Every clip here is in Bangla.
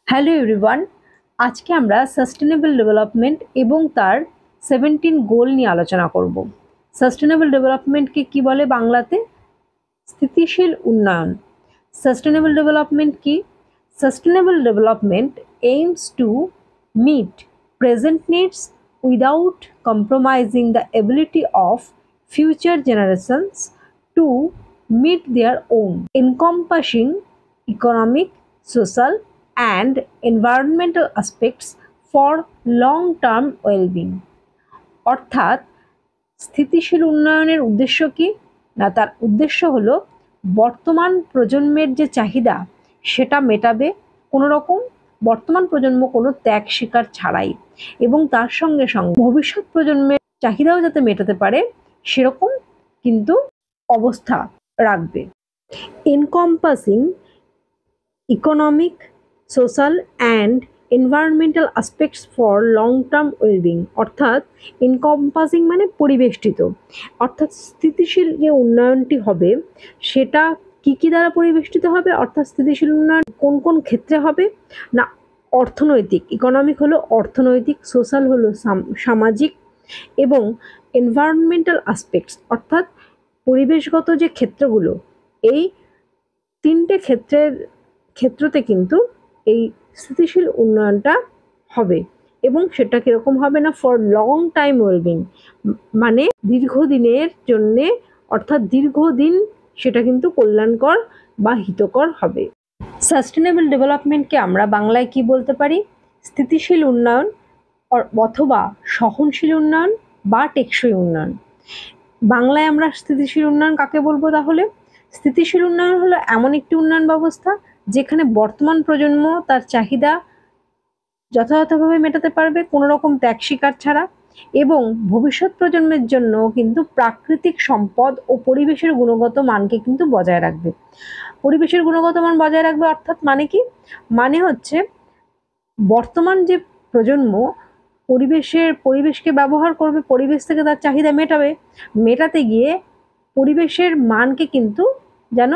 হ্যালো এভরিওয়ান, আজকে আমরা সাস্টেনেবল ডেভেলপমেন্ট এবং তার 17 গোল নিয়ে আলোচনা করব। সাস্টেনেবল ডেভেলপমেন্টকে কি বলে বাংলাতে? স্থিতিশীল উন্নয়ন। সাস্টেনেবল ডেভেলপমেন্ট কি? Sustainable development aims to meet present needs without compromising the ability of future generations to meet their own, encompassing economic, social, and environmental aspects for long-term well-being. অর্থাৎ স্থিতিশীল উন্নয়নের উদ্দেশ্য কি না, তার উদ্দেশ্য হলো বর্তমান প্রজন্মের যে চাহিদা সেটা মেটাবে কোনো রকম, বর্তমান প্রজন্ম কোনো ত্যাগ স্বীকার ছাড়াই, এবং তার সঙ্গে সঙ্গে ভবিষ্যৎ প্রজন্মের চাহিদাও যাতে মেটাতে পারে সেরকম কিন্তু অবস্থা রাখবে। Encompassing economic, social and environmental aspects for long term wellbeing. অর্থাৎ এনকম্পাসিং মানে পরিবেষ্টিত, অর্থাৎ স্থিতিশীল যে উন্নয়নটি হবে সেটা কি কি দ্বারা পরিবেষ্টিত হবে, অর্থাৎ স্থিতিশীল উন্নয়ন কোন কোন ক্ষেত্রে হবে না, অর্থনৈতিক, ইকোনমিক হলো অর্থনৈতিক, সোশ্যাল হলো সামাজিক, এবং এনভায়রনমেন্টাল অ্যাসপেক্টস অর্থাৎ পরিবেশগত যে ক্ষেত্রগুলো, এই তিনটে ক্ষেত্রতে কিন্তু এই স্থিতিশীল উন্নয়নটা হবে। এবং সেটা কিরকম হবে না, ফর লং টাইম ওয়েলবিং মানে দীর্ঘদিনের জন্যে, অর্থাৎ দীর্ঘদিন সেটা কিন্তু কল্যাণকর বা হিতকর হবে। সাস্টেনেবল ডেভেলপমেন্টকে আমরা বাংলায় কি বলতে পারি? স্থিতিশীল উন্নয়ন অথবা সহনশীল উন্নয়ন বা টেকসই উন্নয়ন। বাংলায় আমরা স্থিতিশীল উন্নয়ন কাকে বলবো তাহলে? স্থিতিশীল উন্নয়ন হলো এমন একটি উন্নয়ন ব্যবস্থা যেখানে বর্তমান প্রজন্ম তার চাহিদা যথাযথভাবে মেটাতে পারবে কোনো রকম ত্যাগ স্বীকার ছাড়া, এবং ভবিষ্যৎ প্রজন্মের জন্য কিন্তু প্রাকৃতিক সম্পদ ও পরিবেশের গুণগত মানকে কিন্তু বজায় রাখবে। পরিবেশের গুণগত মান বজায় রাখবে অর্থাৎ মানে কি? মানে হচ্ছে বর্তমান যে প্রজন্ম পরিবেশকে ব্যবহার করবে, পরিবেশ থেকে তার চাহিদা মেটাতে গিয়ে পরিবেশের মানকে কিন্তু যেন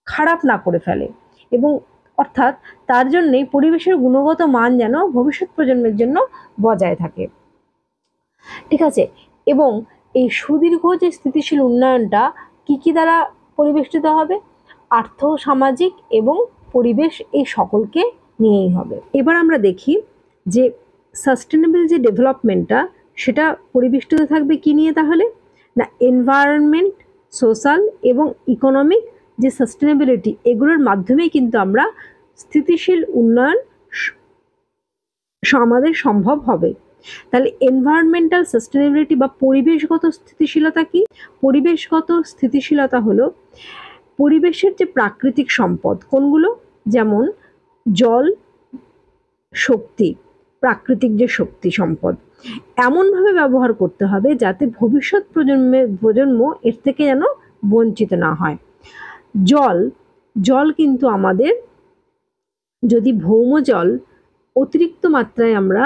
খারাপ না করে ফেলে, এবং অর্থাৎ তার জন্যই পরিবেশের গুণগত মান যেন ভবিষ্যৎ প্রজন্মের জন্য বজায় থাকে। ঠিক আছে, এবং এই সুদীর্ঘ যে স্থিতিশীল উন্নয়নটা কি কি দ্বারা পরিবেষ্টিত হবে? আর্থ, সামাজিক এবং পরিবেশ, এই সকলকে নিয়েই হবে। এবার আমরা দেখি যে সাস্টেনেবল যে ডেভেলপমেন্টটা সেটা পরিবেষ্টিত থাকবে কি নিয়ে তাহলে না, এনভায়রনমেন্ট, সোশ্যাল এবং ইকোনমিক যে সাস্টেনেবিলিটি, এগুলোর মাধ্যমেই কিন্তু আমরা স্থিতিশীল উন্নয়ন আমাদের সম্ভব হবে। তাহলে এনভায়রনমেন্টাল সাস্টেনেবিলিটি বা পরিবেশগত স্থিতিশীলতা কি? পরিবেশগত স্থিতিশীলতা হলো পরিবেশের যে প্রাকৃতিক সম্পদ কোনগুলো, যেমন জল, শক্তি, প্রাকৃতিক যে শক্তি সম্পদ, এমনভাবে ব্যবহার করতে হবে যাতে ভবিষ্যৎ প্রজন্ম এর থেকে যেন বঞ্চিত না হয়। জল কিন্তু আমাদের, যদি ভৌম জল অতিরিক্ত মাত্রায় আমরা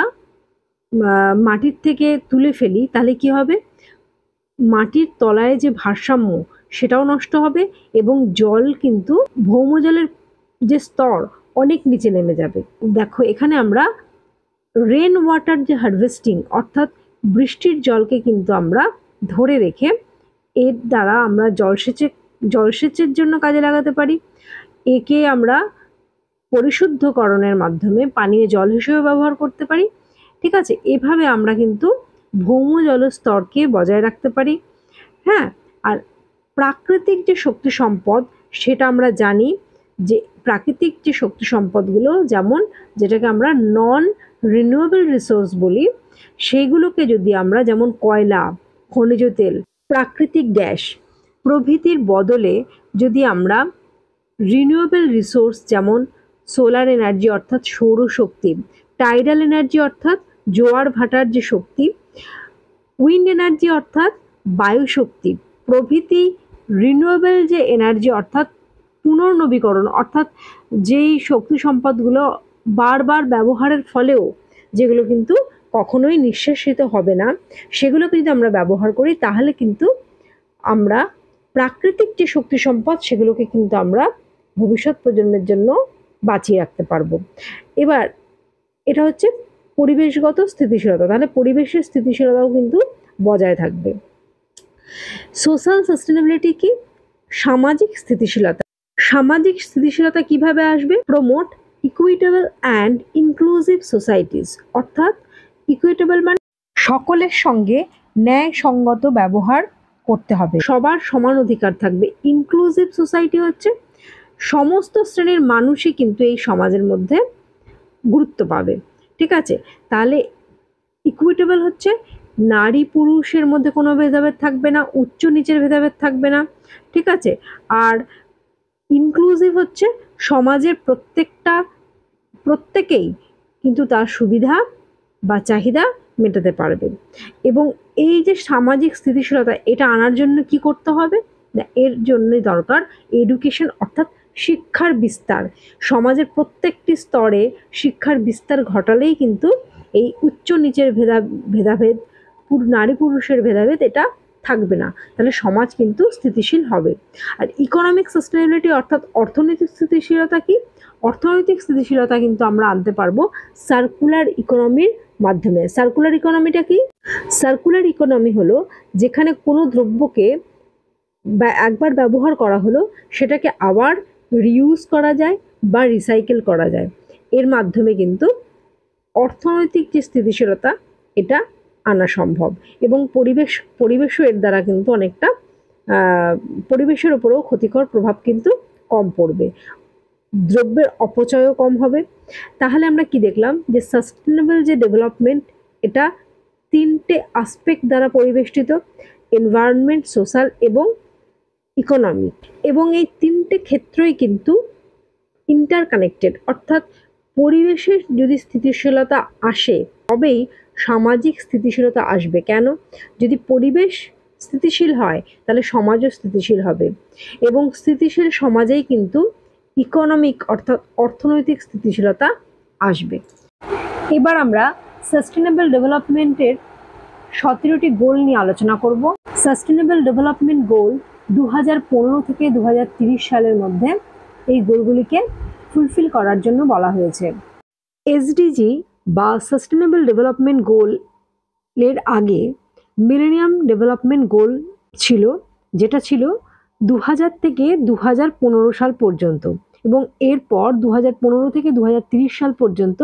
মাটির থেকে তুলে ফেলি তাহলে কি হবে, মাটির তলায় যে ভারসাম্য সেটাও নষ্ট হবে, এবং জল কিন্তু ভৌম জলের যে স্তর অনেক নিচে নেমে যাবে। দেখো এখানে আমরা রেন ওয়াটার যে হারভেস্টিং অর্থাৎ বৃষ্টির জলকে কিন্তু আমরা ধরে রেখে এর দ্বারা আমরা জলসেচের জন্য কাজে লাগাতে পারি। একে আমরা পরিশুদ্ধকরণের মাধ্যমে পানীয় জল হিসেবে ব্যবহার করতে পারি। ঠিক আছে, এভাবে আমরা কিন্তু ভৌম জলস্তরকে বজায় রাখতে পারি। হ্যাঁ, আর প্রাকৃতিক যে শক্তি সম্পদ সেটা আমরা জানি যে প্রাকৃতিক যে শক্তি সম্পদগুলো, যেমন যেটাকে আমরা নন রিনিউয়েবল রিসোর্স বলি, সেইগুলোকে যদি আমরা, যেমন কয়লা, খনিজ তেল, প্রাকৃতিক গ্যাস প্রভৃতির বদলে যদি আমরা রিনিউয়েবল রিসোর্স যেমন সোলার এনার্জি অর্থাৎ সৌরশক্তি, টাইডাল এনার্জি অর্থাৎ জোয়ার ভাটার যে শক্তি, উইন্ড এনার্জি অর্থাৎ বায়ু শক্তি প্রভৃতি রিনিউয়েবল যে এনার্জি অর্থাৎ পুনর্নবীকরণ, অর্থাৎ যেই শক্তি সম্পদগুলো বারবার ব্যবহারের ফলেও যেগুলো কিন্তু কখনোই নিঃশেষিত হবে না, সেগুলোকে যদি আমরা ব্যবহার করি তাহলে কিন্তু আমরা প্রাকৃতিক যে শক্তি সম্পদ সেগুলোকে কিন্তু আমরা ভবিষ্যৎ প্রজন্মের জন্য বাঁচিয়ে রাখতে পারবো। এবার এটা হচ্ছে পরিবেশগত স্থিতিশীলতা, তাহলে পরিবেশের স্থিতিশীলতাও কিন্তু বজায় থাকবে। সোশ্যাল সাস্টেনেবিলিটি কি? সামাজিক স্থিতিশীলতা। সামাজিক স্থিতিশীলতা কিভাবে আসবে? Promote equitable and inclusive societies, অর্থাৎ ইকুইটেবল মানে সকলের সঙ্গে ন্যায়সঙ্গত ব্যবহার করতে হবে, সবার সমান অধিকার থাকবে। ইনক্লুসিভ সোসাইটি হচ্ছে সমস্ত শ্রেণীর মানুষই কিন্তু এই সমাজের মধ্যে গুরুত্ব পাবে, ঠিক আছে। তাহলে ইকুইটেবল হচ্ছে নারী পুরুষের মধ্যে কোনো ভেদাভেদ থাকবে না, উচ্চ নিচের ভেদাভেদ থাকবে না, ঠিক আছে। আর ইনক্লুসিভ হচ্ছে সমাজের প্রত্যেকেই কিন্তু তার সুবিধা বা চাহিদা মেটাতে পারবে। এবং এই যে সামাজিক স্থিতিশীলতা, এটা আনার জন্য কি করতে হবে না, এর জন্য দরকার এডুকেশন, অর্থাৎ শিক্ষার বিস্তার। সমাজের প্রত্যেকটি স্তরে শিক্ষার বিস্তার ঘটালেই কিন্তু এই উচ্চ নিচের ভেদাভেদ, নারী পুরুষের ভেদাভেদ এটা থাকবে না, তাহলে সমাজ কিন্তু স্থিতিশীল হবে। আর ইকোনমিক সাস্টেনেবিলিটি অর্থাৎ অর্থনৈতিক স্থিতিশীলতা কি? অর্থনৈতিক স্থিতিশীলতা কিন্তু আমরা আনতে পারবো সার্কুলার ইকোনমির মাধ্যমে। সার্কুলার ইকোনমিটা কি? সার্কুলার ইকোনমি হলো যেখানে কোনো দ্রব্যকে একবার ব্যবহার করা হলো সেটাকে আবার রিউজ করা যায় বা রিসাইকেল করা যায়। এর মাধ্যমে কিন্তু অর্থনৈতিক যে স্থিতিশীলতা এটা আনা সম্ভব। এবং পরিবেশও এর দ্বারা কিন্তু অনেকটা পরিবেশের উপরেও ক্ষতিকর প্রভাব কিন্তু কম পড়বে, দ্রব্যের অপচয়ও কম হবে। তাহলে আমরা কি দেখলাম যে সাস্টেনেবল যে ডেভেলপমেন্ট এটা তিনটে আসপেক্ট দ্বারা পরিবেষ্টিত: এনভায়রনমেন্ট, সোশ্যাল এবং ইকোনমিক। এবং এই তিনটে ক্ষেত্রই কিন্তু ইন্টারকানেক্টেড, অর্থাৎ পরিবেশের যদি স্থিতিশীলতা আসে তবেই সামাজিক স্থিতিশীলতা আসবে। কেন? যদি পরিবেশ স্থিতিশীল হয় তাহলে সমাজও স্থিতিশীল হবে, এবং স্থিতিশীল সমাজেই কিন্তু ইকোনমিক অর্থাৎ অর্থনৈতিক স্থিতিশীলতা আসবে। এবার আমরা সাস্টেনেবল ডেভেলপমেন্টের 17টি গোল নিয়ে আলোচনা করব। সাস্টেনেবল ডেভেলপমেন্ট গোল 2015 থেকে 2030 সালের মধ্যে এই গোলগুলিকে ফুলফিল করার জন্য বলা হয়েছে। এসডিজি বা সাস্টেনেবল ডেভেলপমেন্ট গোল এর আগে মিলেনিয়াম ডেভেলপমেন্ট গোল ছিল, যেটা ছিল 2000 থেকে 2015 সাল পর্যন্ত, এবং এরপর 2015 থেকে 2030 সাল পর্যন্ত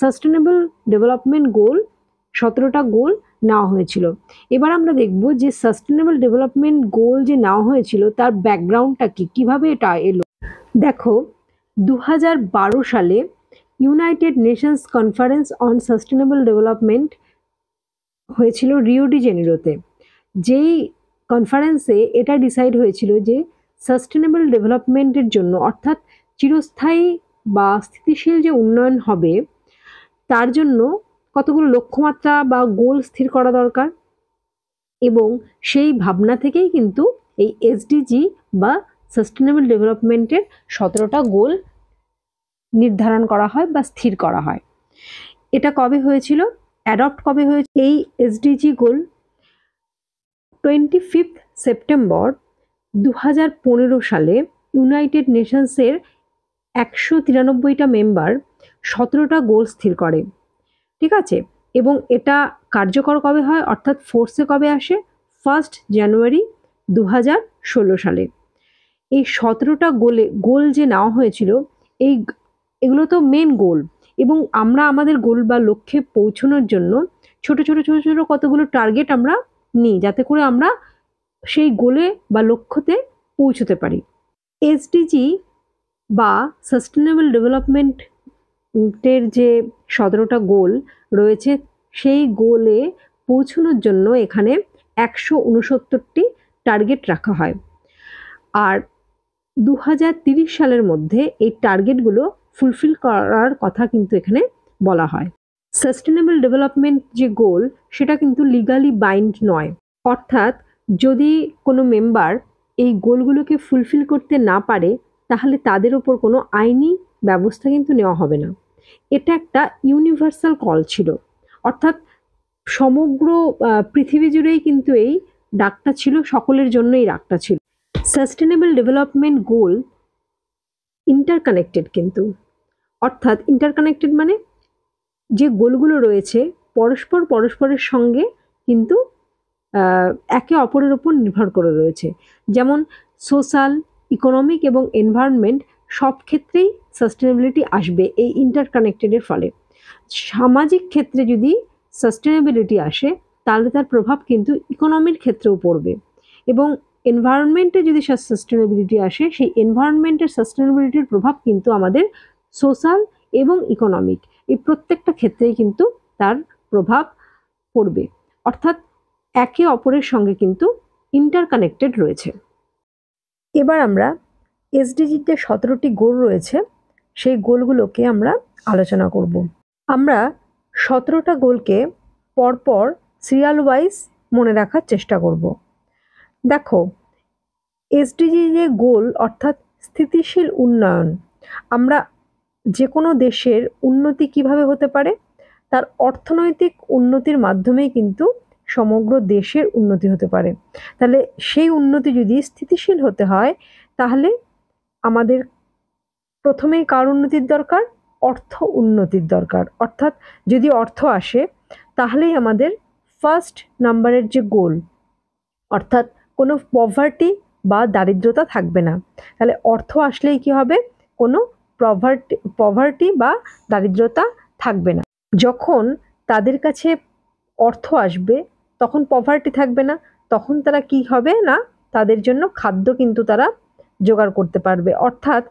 সাস্টেনেবল ডেভেলপমেন্ট গোল 17টা গোল নেওয়া হয়েছিল। এবার আমরা দেখব যে সাস্টেনেবল ডেভেলপমেন্ট গোল যে নেওয়া হয়েছিল তার ব্যাকগ্রাউন্ডটা কি, কিভাবে এটা এলো। দেখো, 2012 সালে United Nations conference on sustainable development হয়েছিল রিও ডি জেনিরোতে। যেই কনফারেন্সে এটা ডিসাইড হয়েছিল যে সাস্টেনেবল ডেভেলপমেন্টের জন্য, অর্থাৎ চিরস্থায়ী বা স্থিতিশীল যে উন্নয়ন হবে তার জন্য কতগুলো লক্ষ্যমাত্রা বা গোল স্থির করা দরকার। এবং সেই ভাবনা থেকেই কিন্তু এই এসডিজি বা সাস্টেনেবল ডেভেলপমেন্টের 17টা গোল নির্ধারণ করা হয় বা স্থির করা হয়। এটা কবে হয়েছিল, অ্যাডপ্ট কবে হয়েছিল? এই এসডিজি গোল 25 সেপ্টেম্বর 2015 সালে ইউনাইটেড নেশনসের 193টা মেম্বার 17টা গোল স্থির করে, ঠিক আছে। এবং এটা কার্যকর কবে হয়, অর্থাৎ ফোর্সে কবে আসে? 1 জানুয়ারি 2016 সালে। এই 17টা গোল যে নেওয়া হয়েছিল, এগুলো তো মেন গোল, এবং আমরা আমাদের গোল বা লক্ষ্যে পৌঁছানোর জন্য ছোট ছোট ছোট ছোট কতগুলো টার্গেট আমরা নিই, যাতে করে আমরা সেই গোলে বা লক্ষ্যতে পৌঁছতে পারি। এসডিজি বা সাস্টেনেবল ডেভেলপমেন্টের যে 17টা গোল রয়েছে, সেই গোলে পৌঁছানোর জন্য এখানে 169টি টার্গেট রাখা হয়। আর 2030 সালের মধ্যে এই টার্গেটগুলো ফুলফিল করার কথা কিন্তু এখানে বলা হয়। সাস্টেনেবল ডেভেলপমেন্ট যে গোল সেটা কিন্তু লিগালি বাইন্ড নয়, অর্থাৎ যদি কোনো মেম্বার এই গোলগুলোকে ফুলফিল করতে না পারে তাহলে তাদের ওপর কোনো আইনি ব্যবস্থা কিন্তু নেওয়া হবে না। এটা একটা ইউনিভার্সাল কল ছিল, অর্থাৎ সমগ্র পৃথিবী জুড়েই কিন্তু এই ডাকটা ছিল, সকলের জন্য এই ডাকটা ছিল। সাস্টেনেবল ডেভেলপমেন্ট গোল ইন্টারকানেক্টেড কিন্তু, অর্থাৎ ইন্টারকানেক্টেড মানে যে গোলগুলো রয়েছে পরস্পরের সঙ্গে কিন্তু একে অপরের উপর নির্ভর করে রয়েছে। যেমন সোশ্যাল, ইকোনমিক এবং এনভায়রনমেন্ট সব ক্ষেত্রেই সাস্টেনেবিলিটি আসবে এই ইন্টারকানেক্টেডের ফলে। সামাজিক ক্ষেত্রে যদি সাস্টেনেবিলিটি আসে তাহলে তার প্রভাব কিন্তু ইকোনমির ক্ষেত্রেও পড়বে, এবং এনভায়রনমেন্টে যদি সাস্টেনেবিলিটি আসে সেই এনভায়রনমেন্টের সাস্টেনেবিলিটির প্রভাব কিন্তু আমাদের সোশ্যাল এবং ইকোনমিক এই প্রত্যেকটা ক্ষেত্রেই কিন্তু তার প্রভাব পড়বে। অর্থাৎ একে অপরের সঙ্গে কিন্তু ইন্টারকানেক্টেড রয়েছে। এবার আমরা এসডিজির যে 17টি গোল রয়েছে সেই গোলগুলোকে আমরা আলোচনা করব। আমরা 17টা গোলকে পরপর সিরিয়াল ওয়াইজ মনে রাখার চেষ্টা করব। দেখো, এসডিজি যে গোল অর্থাৎ স্থিতিশীল উন্নয়ন, আমরা যে কোনো দেশের উন্নতি কিভাবে হতে পারে, তার অর্থনৈতিক উন্নতির মাধ্যমেই কিন্তু সমগ্র দেশের উন্নতি হতে পারে। তাহলে সেই উন্নতি যদি স্থিতিশীল হতে হয় তাহলে আমাদের প্রথমেই কার উন্নতির দরকার? অর্থ উন্নতির দরকার। অর্থাৎ যদি অর্থ আসে তাহলেই আমাদের ফার্স্ট নাম্বারের যে গোল, অর্থাৎ কোনো পভার্টি বা দারিদ্রতা থাকবে না। তাহলে অর্থ আসলেই কি হবে? কোনো পভার্টি বা দারিদ্রতা থাকবে না। যখন তাদের কাছে অর্থ আসবে তখন পভার্টি থাকবে না, তখন তারা কি হবে না, তাদের জন্য খাদ্য কিন্তু তারা জোগাড় করতে পারবে। অর্থাৎ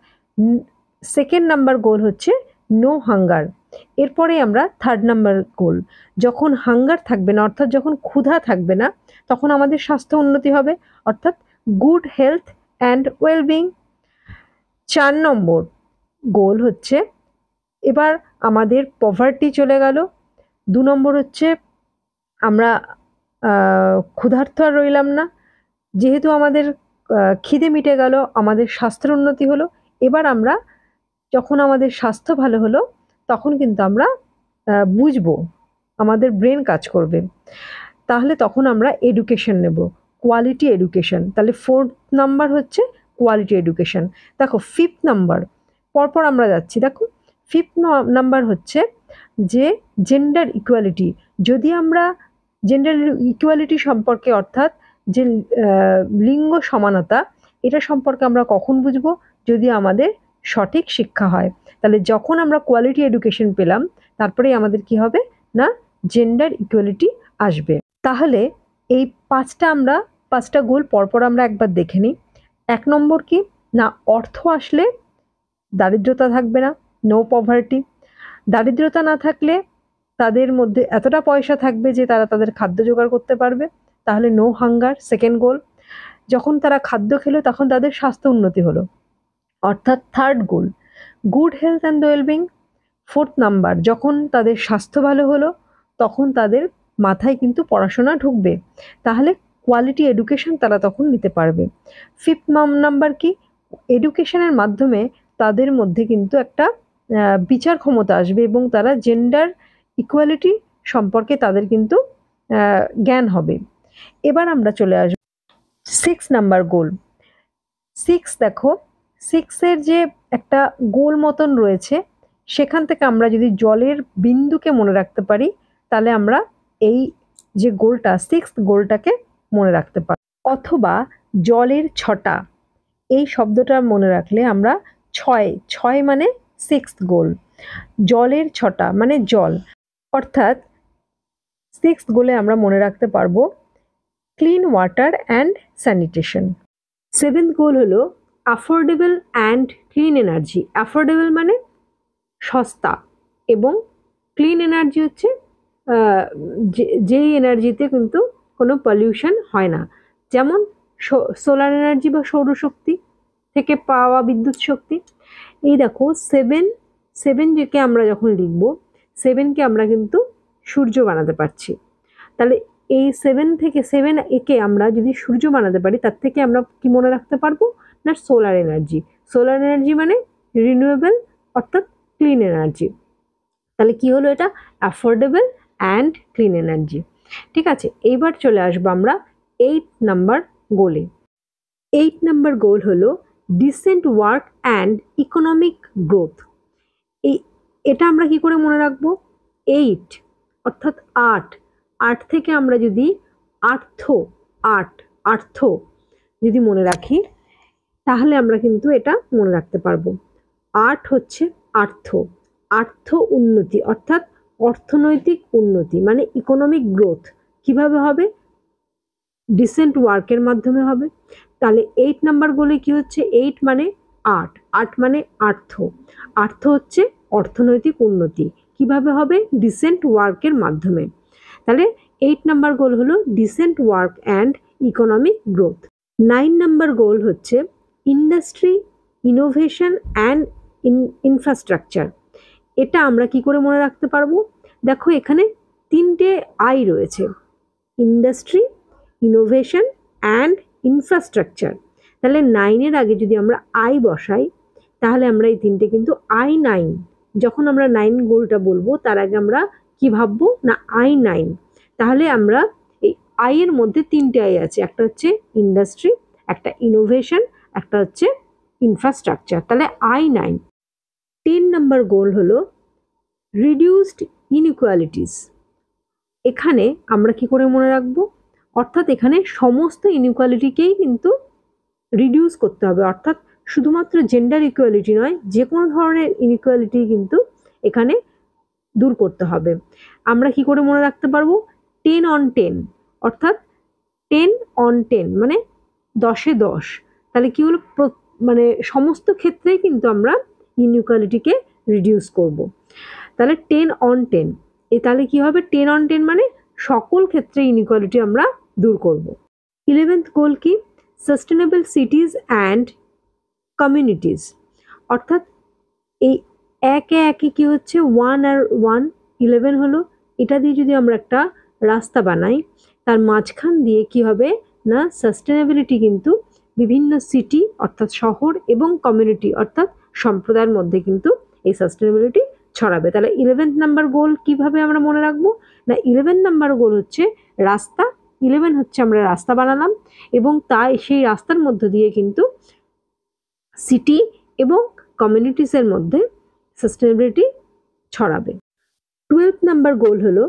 সেকেন্ড নাম্বার গোল হচ্ছে নো হাঙ্গার। এরপরে আমরা থার্ড নাম্বার গোল, যখন হাঙ্গার থাকবে না অর্থাৎ যখন ক্ষুধা থাকবে না তখন আমাদের স্বাস্থ্য উন্নতি হবে, অর্থাৎ গুড হেলথ অ্যান্ড ওয়েলবিং। 4 নম্বর গোল হচ্ছে, এবার আমাদের পভার্টি চলে গেল। 2 নম্বর হচ্ছে আমরা ক্ষুধার্ত আর রইলাম না, যেহেতু আমাদের খিদে মিটে গেল, আমাদের স্বাস্থ্যের উন্নতি হলো। এবার আমরা যখন আমাদের স্বাস্থ্য ভালো হলো তখন কিন্তু আমরা বুঝবো, আমাদের ব্রেন কাজ করবে, তাহলে তখন আমরা এডুকেশন নেব, কোয়ালিটি এডুকেশন। তাহলে 4th নাম্বার হচ্ছে কোয়ালিটি এডুকেশন। দেখো 5th নাম্বার, পরপর আমরা যাচ্ছি। দেখো 5th নাম্বার হচ্ছে যে জেন্ডার ইকুয়ালিটি। যদি আমরা জেন্ডার ইকুয়ালিটি সম্পর্কে, অর্থাৎ যে লিঙ্গ সমানতা, এটা সম্পর্কে আমরা কখন বুঝবো? যদি আমাদের সঠিক শিক্ষা হয়। তাহলে যখন আমরা কোয়ালিটি এডুকেশন পেলাম তারপরেই আমাদের কি হবে না, জেন্ডার ইকুয়ালিটি আসবে। তাহলে এই 5টা গোল পরপর আমরা একবার দেখে নিই। 1 নম্বর কি না, অর্থ আসলে দারিদ্রতা থাকবে না, নো পভার্টি। দারিদ্রতা না থাকলে তাদের মধ্যে এতটা পয়সা থাকবে যে তারা তাদের খাদ্য জোগাড় করতে পারবে, তাহলে নো হাঙ্গার, সেকেন্ড গোল। যখন তারা খাদ্য খেলো তখন তাদের স্বাস্থ্য উন্নতি হলো, অর্থাৎ third goal. Good health and wellbeing, 4th number, যখন তাদের স্বাস্থ্য ভালো হলো তখন তাদের মাথায় কিন্তু পড়াশোনা ঢুকবে, তাহলে কোয়ালিটি এডুকেশন তারা তখন নিতে পারবে। 5th নাম্বার কি, এডুকেশনের মাধ্যমে তাদের মধ্যে কিন্তু একটা বিচার ক্ষমতা আসবে এবং তারা জেন্ডার ইকুয়ালিটি সম্পর্কে তাদের কিন্তু জ্ঞান হবে। এবার আমরা চলে আসবো 6 নাম্বার গোল। 6 দেখো, 6-এর যে একটা গোল মতন রয়েছে, সেখান থেকে আমরা যদি জলের বিন্দুকে মনে রাখতে পারি তাহলে আমরা এই যে গোলটা 6th গোলটাকে মনে রাখতে পারি। অথবা জলের ছটা, এই শব্দটা মনে রাখলে আমরা 6 মানে 6th গোল, জলের ছটা মানে জল, অর্থাৎ 6th গোলে আমরা মনে রাখতে পারবো clean water and sanitation. 7th গোল হলো affordable and clean energy. Affordable মানে সস্তা, এবং ক্লিন এনার্জি হচ্ছে যেই এনার্জিতে কিন্তু কোনো পলিউশন হয় না, যেমন সোলার এনার্জি বা সৌরশক্তি থেকে পাওয়া বিদ্যুৎ শক্তি। এই দেখো 7 যেকে আমরা যখন লিখব, 7কে আমরা কিন্তু সূর্য বানাতে পারছি। তাহলে এই 7 একে আমরা যদি সূর্য বানাতে পারি তার থেকে আমরা কি মনে রাখতে পারবো না, সোলার এনার্জি। সোলার এনার্জি মানে রিনিউয়েবল অর্থাৎ ক্লিন এনার্জি। তাহলে কি হলো, এটা অ্যাফোর্ডেবল অ্যান্ড ক্লিন এনার্জি। ঠিক আছে, এইবার চলে আসবো আমরা 8 নাম্বার গোলে। 8 নাম্বার গোল হলো decent work and economic growth. এই এটা আমরা কি করে মনে রাখবো? 8 অর্থাৎ 8, 8 থেকে আমরা যদি আর্থ, আর্থ যদি মনে রাখি তাহলে আমরা কিন্তু এটা মনে রাখতে পারবো। 8 হচ্ছে আর্থ উন্নতি অর্থাৎ অর্থনৈতিক উন্নতি, মানে ইকোনমিক গ্রোথ কিভাবে হবে? ডিসেন্ট ওয়ার্কের মাধ্যমে হবে। তাহলে 8 নাম্বার গোলে কি হচ্ছে? 8 মানে 8 মানে আর্থ হচ্ছে অর্থনৈতিক উন্নতি, কিভাবে হবে? ডিসেন্ট ওয়ার্কের মাধ্যমে। তাহলে 8 নাম্বার গোল হলো decent work and economic growth. 9 number goal হচ্ছে ইন্ডাস্ট্রি, ইনোভেশন অ্যান্ড ইনফ্রাস্ট্রাকচার। এটা আমরা কি করে মনে রাখতে পারবো? দেখো এখানে 3টে আই রয়েছে, ইন্ডাস্ট্রি, ইনোভেশন অ্যান্ড ইনফ্রাস্ট্রাকচার। তাহলে 9-এর আগে যদি আমরা আই বসাই তাহলে আমরা এই 3টে কিন্তু I9, যখন আমরা 9 গোলটা বলবো তার আগে আমরা কি ভাববো না I9। তাহলে আমরা এই আই এর মধ্যে 3টে আই আছে, একটা হচ্ছে ইন্ডাস্ট্রি, একটা ইনোভেশন, একটা হচ্ছে ইনফ্রাস্ট্রাকচার, তাহলে I9। 10 নাম্বার গোল হলো রিডিউসড ইনইকুয়ালিটিস। এখানে আমরা কি করে মনে রাখবো? অর্থাৎ এখানে সমস্ত ইনইকুয়ালিটিকেই কিন্তু রিডিউস করতে হবে, অর্থাৎ শুধুমাত্র জেন্ডার ইকুয়ালিটি নয়, যে কোনো ধরনের ইনইকুয়ালিটি কিন্তু এখানে দূর করতে হবে। আমরা কি করে মনে রাখতে পারবো? 10 on 10 অর্থাৎ 10 on 10 মানে 10-এ 10। তাহলে কি হলো? মানে সমস্ত ক্ষেত্রেই কিন্তু আমরা ইনইকুয়ালিটিকে রিডিউস করব। তাহলে 10 on 10, তাহলে কি হবে? 10 on 10 মানে সকল ক্ষেত্রে ইনইকুয়ালিটি আমরা দূর করব। 11th গোল কি? Sustainable সিটিজ and communities. অর্থাৎ এই একে একে কি হচ্ছে 1 আর 1, 11 হলো। এটা দিয়ে যদি আমরা একটা রাস্তা বানাই তার মাঝখান দিয়ে কি হবে না সাস্টেনেবিলিটি কিন্তু বিভিন্ন সিটি অর্থাৎ শহর এবং কমিউনিটি অর্থাৎ সম্প্রদায়ের মধ্যে কিন্তু এই সাস্টেনেবিলিটি ছড়াবে। তাহলে 11th নাম্বার গোল কিভাবে আমরা মনে রাখবো? না 11 নাম্বার গোল হচ্ছে রাস্তা। 11 হচ্ছে আমরা রাস্তা বানালাম এবং তাই সেই রাস্তার মধ্য দিয়ে কিন্তু সিটি এবং কমিউনিটিসের মধ্যে সাস্টেনেবিলিটি ছড়াবে। 12th নাম্বার গোল হলো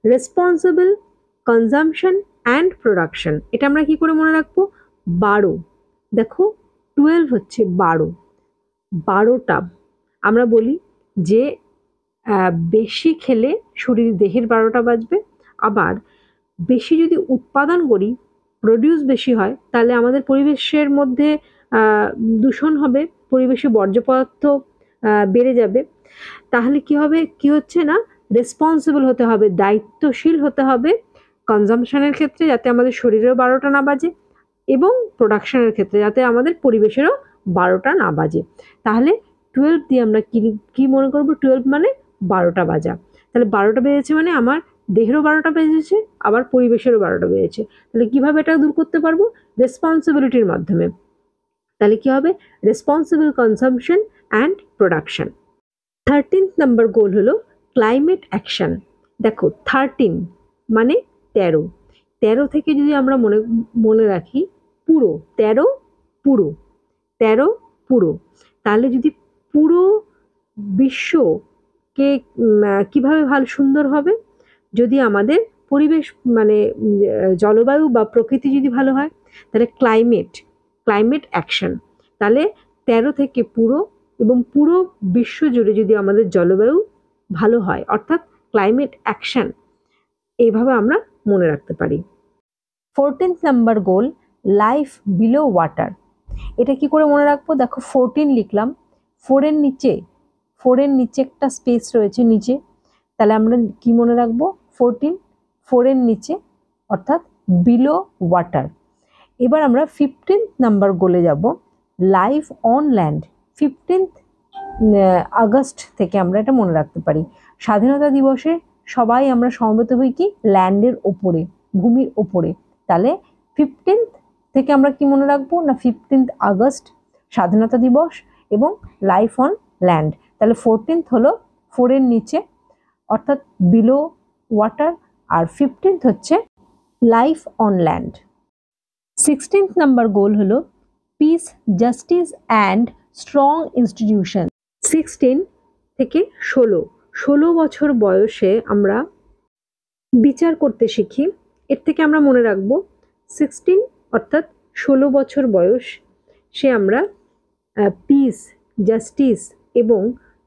রেসপন্সিবল কনজামশন অ্যান্ড প্রোডাকশন। এটা আমরা কি করে মনে রাখবো? 12, দেখো 12 হচ্ছে 12টা। আমরা বলি যে বেশি খেলে শরীর দেহের 12টা বাজবে, আবার বেশি যদি উৎপাদন করি, প্রডিউস বেশি হয়, তাহলে আমাদের পরিবেশের মধ্যে দূষণ হবে, পরিবেশে বর্জ্য পদার্থ বেড়ে যাবে। তাহলে কি হবে? কি হচ্ছে না রেসপন্সিবল হতে হবে, দায়িত্বশীল হতে হবে কনজামশনের ক্ষেত্রে, যাতে আমাদের শরীরেও 12টা না বাজে, এবং প্রোডাকশনের ক্ষেত্রে যাতে আমাদের পরিবেশেরও 12টা না বাজে। তাহলে 12 দিয়ে আমরা কি মনে করবো? 12 মানে 12টা বাজা। তাহলে 12টা বেজেছে মানে আমার দেহেরও 12টা বেজেছে, আবার পরিবেশেরও 12টা বেজেছে। তাহলে কিভাবে এটা দূর করতে পারবো? রেসপন্সিবিলিটির মাধ্যমে। তাহলে কি হবে? Responsible consumption and production. 13th number goal হলো ক্লাইমেট অ্যাকশন। দেখো 13 মানে 13 থেকে যদি আমরা মনে রাখি পুরো 13 পুরো, তাহলে যদি পুরো বিশ্বকে কিভাবে ভালো সুন্দর হবে? যদি আমাদের পরিবেশ মানে জলবায়ু বা প্রকৃতি যদি ভালো হয়, তাহলে ক্লাইমেট অ্যাকশন। তাহলে 13 থেকে পুরো এবং পুরো বিশ্ব জুড়ে যদি আমাদের জলবায়ু ভালো হয় অর্থাৎ ক্লাইমেট অ্যাকশন, এইভাবে আমরা মনে রাখতে পারি। 14th নাম্বার গোল লাইফ বিলো ওয়াটার। এটা কি করে মনে রাখবো? দেখো 14 লিখলাম, 4 এর নিচে একটা স্পেস রয়েছে নিচে, তাহলে আমরা কি মনে রাখবো? 4 এর নিচে অর্থাৎ বিলো ওয়াটার। এবার আমরা 15th নাম্বার গোলে যাব, life on land. 15th August থেকে আমরা এটা মনে রাখতে পারি। স্বাধীনতা দিবসে সবাই আমরা সমবেত হই কি ল্যান্ডের ওপরে, ভূমির ওপরে। তাহলে 15th থেকে আমরা কি মনে রাখবো? না 15th আগস্ট স্বাধীনতা দিবস এবং লাইফ অন ল্যান্ড। তাহলে 14th হলো 4 এর নিচে অর্থাৎ বিলো ওয়াটার, আর 15th হচ্ছে life on land. 16th number goal হলো peace, justice and strong institution. 16 থেকে 16 বছর বয়সে আমরা বিচার করতে শিখি। এর থেকে আমরা মনে রাখবো 16 অর্থাৎ 16 বছর বয়স সে আমরা পিস, জাস্টিস এবং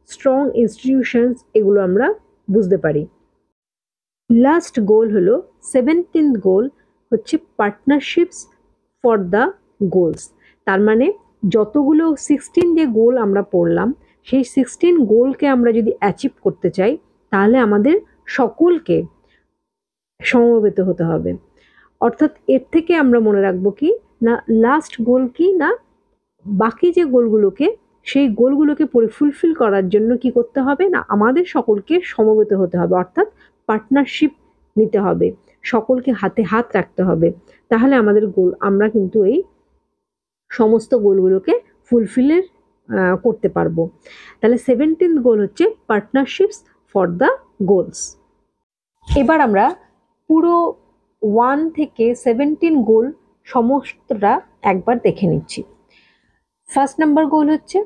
স্ট্রং ইনস্টিটিউশনস এগুলো আমরা বুঝতে পারি। লাস্ট গোল হলো 17th গোল হচ্ছে পার্টনারশিপস ফর দ্য গোলস। তার মানে যতগুলো 16 যে গোল আমরা পড়লাম সেই 16 গোলকে আমরা যদি অ্যাচিভ করতে চাই তাহলে আমাদের সকলকে সমবেত হতে হবে। অর্থাৎ এর থেকে আমরা মনে রাখবো কি না, লাস্ট গোল কি না, বাকি যে গোলগুলোকে সেই গোলগুলোকে ফুলফিল করার জন্য কি করতে হবে না, আমাদের সকলকে সমবেত হতে হবে, অর্থাৎ পার্টনারশিপ নিতে হবে, সকলকে হাতে হাত রাখতে হবে। তাহলে আমাদের গোল, আমরা কিন্তু এই সমস্ত গোলগুলোকে ফুলফিলের করতে পারবো। তাহলে 17th গোল হচ্ছে পার্টনারশিপস ফর দ্য গোলস। এবার আমরা পুরো 1 থেকে 17 গোল সমস্তটা একবার দেখে নিচ্ছি। ফার্স্ট নাম্বার গোল হচ্ছে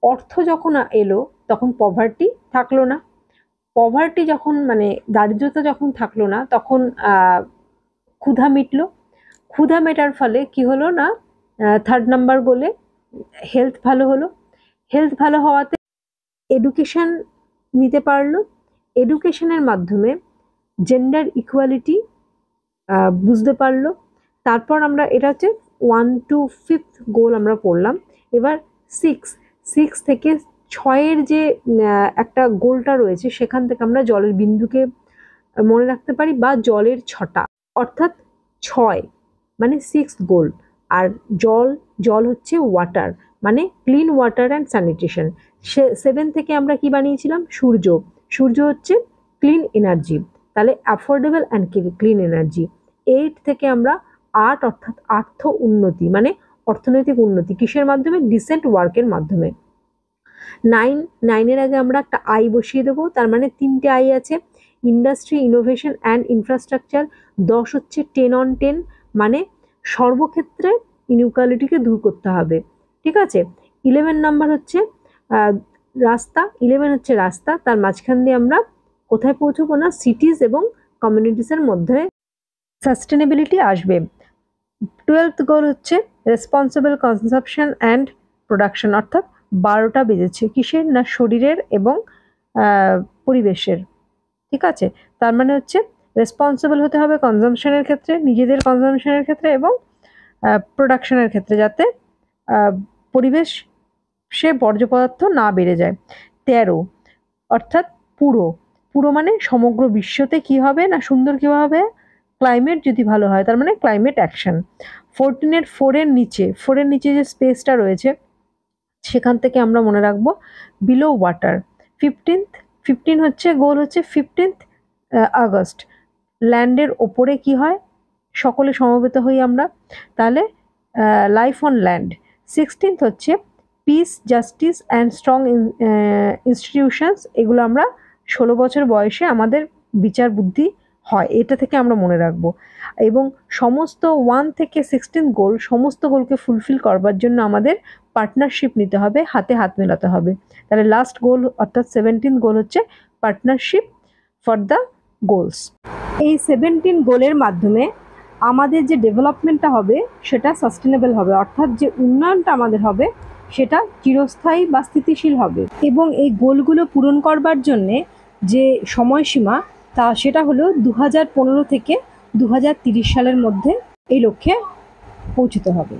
অর্থ যখন এলো তখন পভার্টি থাকলো না। পভার্টি যখন মানে দারিদ্রতা যখন থাকলো না তখন ক্ষুধা মিটলো। ক্ষুধা মেটার ফলে কি হলো না, থার্ড নাম্বার গোলে হেলথ ভালো হলো। হেলথ ভালো হওয়াতে এডুকেশন নিতে পারলো। এডুকেশনের মাধ্যমে জেন্ডার ইকুয়ালিটি বুঝতে পারলো। তারপর আমরা, এটা হচ্ছে 1 to 5th গোল আমরা পড়লাম। এবার 6 থেকে 6-এর যে একটা গোলটা রয়েছে সেখান থেকে আমরা জলের বিন্দুকে মনে রাখতে পারি বা জলের ছটা, অর্থাৎ 6 মানে 6th গোল। আর জল হচ্ছে ওয়াটার, মানে ক্লিন ওয়াটার অ্যান্ড স্যানিটেশন। 7 থেকে আমরা কি বানিয়েছিলাম, সূর্য হচ্ছে ক্লিন এনার্জি, তাহলে অ্যাফোর্ডেবল অ্যান্ড ক্লিন এনার্জি। 8 থেকে আমরা আর্ট, অর্থাৎ আর্থ উন্নতি মানে অর্থনৈতিক উন্নতি, কিসের মাধ্যমে, ডিসেন্ট ওয়ার্কের মাধ্যমে। 9-এর আগে আমরা একটা আই বসিয়ে দেবো, তার মানে 3টে আই আছে, ইন্ডাস্ট্রি, ইনোভেশন অ্যান্ড ইনফ্রাস্ট্রাকচার। 10 হচ্ছে 10 on 10 মানে সর্বক্ষেত্রে ইনইকুয়ালিটিকে দূর করতে হবে, ঠিক আছে। 11 নাম্বার হচ্ছে রাস্তা, 11 হচ্ছে রাস্তা, তার মাঝখান দিয়ে আমরা কোথায় পৌঁছবো না, সিটিজ এবং কমিউনিটিসের মধ্যে সাস্টেনেবিলিটি আসবে। 12th গোল হচ্ছে রেসপন্সিবল কনজাম্পশন অ্যান্ড প্রোডাকশন, অর্থাৎ 12টা বেজেছে কিসের না, শরীরের এবং পরিবেশের, ঠিক আছে। তার মানে হচ্ছে রেসপন্সিবল হতে হবে কনজাম্পশনের ক্ষেত্রে, নিজেদের কনজাম্পশনের ক্ষেত্রে এবং প্রোডাকশনের ক্ষেত্রে, যাতে পরিবেশ সে বর্জ্য পদার্থ না বেড়ে যায়। 13 অর্থাৎ পুরো মানে সমগ্র বিশ্বতে কি হবে না, সুন্দর কীভাবে হবে, ক্লাইমেট যদি ভালো হয় তার মানে ক্লাইমেট অ্যাকশন। 14-এর 4-এর নিচে যে স্পেসটা রয়েছে সেখান থেকে আমরা মনে রাখবো বিলো ওয়াটার। 15 হচ্ছে গোল হচ্ছে 15th আগস্ট, ল্যান্ডের ওপরে কি হয়, সকলে সমবেত হই আমরা, তাহলে লাইফ অন ল্যান্ড। 16th হচ্ছে piece, justice and strong institutions, এগুলো আমরা 16 বছর বয়সে আমাদের বিচার বুদ্ধি হয়, এটা থেকে আমরা মনে রাখবো। এবং সমস্ত 1 থেকে 16 গোল, সমস্ত গোলকে ফুলফিল করবার জন্য আমাদের পার্টনারশিপ নিতে হবে, হাতে হাত মেলাতে হবে। তাহলে লাস্ট গোল অর্থাৎ 17th গোল হচ্ছে পার্টনারশিপ ফর দ্য গোলস। এই 17 গোলের মাধ্যমে আমাদের যে ডেভেলপমেন্টটা হবে সেটা সাস্টেনেবল হবে, অর্থাৎ যে উন্নয়নটা আমাদের হবে সেটা চিরস্থায়ী বা স্থিতিশীল হবে। এবং এই গোলগুলো পূরণ করবার জন্যে যে সময়সীমা সেটা হলো 2015 থেকে 2030 সালের মধ্যে এই লক্ষ্যে পৌঁছতে হবে।